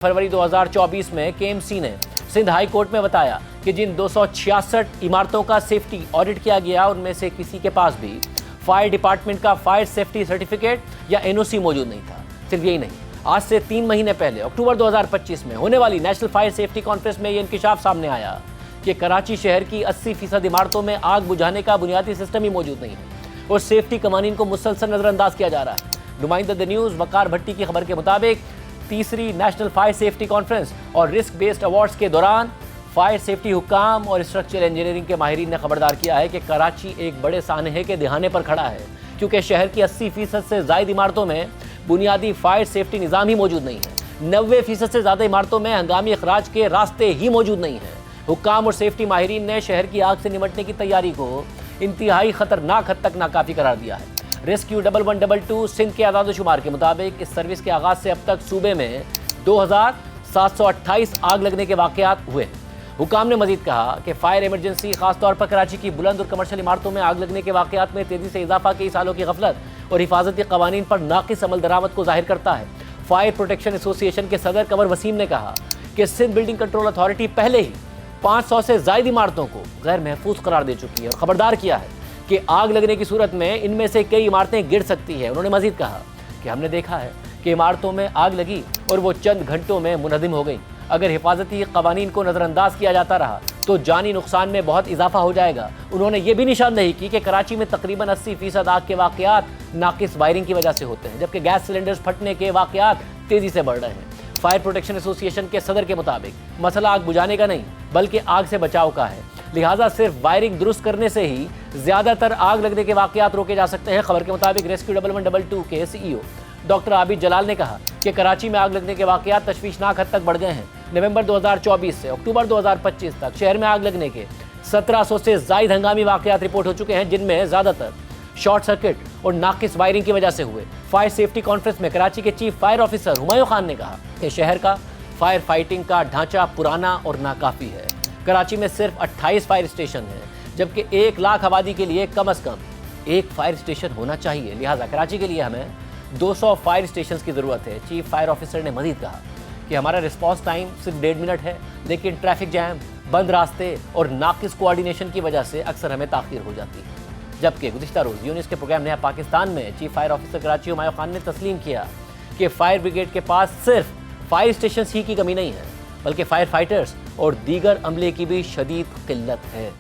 फरवरी 2024 में केएमसी ने Sindh high court में बताया कि जिन 266 इमारतों का सेफ्टी ऑडिट किया गया उनमें से किसी के पास भी फायर डिपार्टमेंट का फायर सेफ्टी सर्टिफिकेट या एनओसी मौजूद नहीं था। सिर्फ यही नहीं, आज से 3 महीने पहले अक्टूबर 2025 में होने वाली नेशनल फायर सेफ्टी कॉन्फ्रेंस में ये इंकिशाफ सामने आया कि कराची शहर की 80% इमारतों में आग बुझाने का बुनियादी सिस्टम ही मौजूद नहीं है और सेफ्टी कवानीन को मुसलसल नजरअंदाज किया जा रहा है। नुमाइंदा द न्यूज़ वकार भट्टी की खबर के मुताबिक तीसरी नेशनल फायर सेफ्टी कॉन्फ्रेंस और रिस्क बेस्ड अवार्ड्स के दौरान फायर सेफ्टी हुक्काम और स्ट्रक्चरल इंजीनियरिंग के माहिरीन ने खबरदार किया है कि कराची एक बड़े सानहे के दिहाने पर खड़ा है, क्योंकि शहर की 80% से ज़ायद इमारतों में बुनियादी फायर सेफ्टी निज़ाम ही मौजूद नहीं है। 90% से ज़्यादा इमारतों में हंगामी अखराज के रास्ते ही मौजूद नहीं हैं। हुक्काम और सेफ्टी माहिरीन ने शहर की आग से निमटने की तैयारी को इंतहाई खतरनाक हद तक नाकाफी करार दिया है। रेस्क्यू 1122 सिंध के आदादोशुमार के मुताबिक इस सर्विस के आगाज़ से अब तक सूबे में 2728 आग लगने के वाक़यात हुए। हुकाम ने मजीद कहा कि फायर इमरजेंसी खासतौर पर कराची की बुलंद और कमर्शियल इमारतों में आग लगने के वाक़यात में तेज़ी से इजाफा कई सालों की गफलत और हिफाजती कवानीन पर नाकिस अमल दरामद को जाहिर करता है। फायर प्रोटेक्शन एसोसिएशन के सदर कंवर वसीम ने कहा कि सिंध बिल्डिंग कंट्रोल अथॉरिटी पहले ही 500 से ज़ायद इमारतों को गैर महफूज करार दे चुकी है और ख़बरदार किया है कि आग लगने की सूरत में इनमें से कई इमारतें गिर सकती है। उन्होंने मजीद कहा कि हमने देखा है कि इमारतों में आग लगी और वो चंद घंटों में मुनहदिम हो गई। अगर हिफाजती कवानीन को नज़रअंदाज किया जाता रहा तो जानी नुकसान में बहुत इजाफा हो जाएगा। उन्होंने ये भी निशानदेही की कि कराची में तकरीबन 80% आग के वाक़यात नाकिस वायरिंग की वजह से होते हैं, जबकि गैस सिलेंडर्स फटने के वाक़यात तेज़ी से बढ़ रहे हैं। फायर प्रोटेक्शन एसोसिएशन के सदर के मुताबिक मसला आग बुझाने का नहीं बल्कि आग से बचाव का है, लिहाजा सिर्फ वायरिंग दुरुस्त करने से ही ज़्यादातर आग लगने के वाक़यात रोके जा सकते हैं। खबर के मुताबिक रेस्क्यू 1122 के सीईओ डॉक्टर आबिद जलाल ने कहा कि कराची में आग लगने के वाक़यात तशवीशनाक हद तक बढ़ गए हैं। नवंबर 2024 से अक्टूबर 2025 तक शहर में आग लगने के 1700 से ज़ायद हंगामी वाक़यात रिपोर्ट हो चुके हैं, जिनमें ज़्यादातर शॉर्ट सर्किट और नाकिस वायरिंग की वजह से हुए। फायर सेफ्टी कॉन्फ्रेंस में कराची के chief fire officer Humayun Khan ने कहा कि शहर का फायर फाइटिंग का ढांचा पुराना और नाकाफ़ी है। कराची में सिर्फ 28 फायर स्टेशन हैं, जबकि 1 लाख आबादी के लिए कम से कम एक फायर स्टेशन होना चाहिए। लिहाजा कराची के लिए हमें 200 फायर स्टेशन की ज़रूरत है। चीफ फायर ऑफिसर ने मजीद कहा कि हमारा रिस्पॉन्स टाइम सिर्फ 1.5 मिनट है, लेकिन ट्रैफिक जैम, बंद रास्ते और नाकिस कोऑर्डिनेशन की वजह से अक्सर हमें ताख़ीर हो जाती है। जबकि गुज़िश्ता रोज़ यूनिस के प्रोग्राम नया पाकिस्तान में chief fire officer Karachi Humayun Khan ने तस्लीम किया कि फायर ब्रिगेड के पास सिर्फ फायर स्टेशन ही की कमी नहीं है, बल्कि फायर फाइटर्स और दीगर अमले की भी शदीद किल्लत है।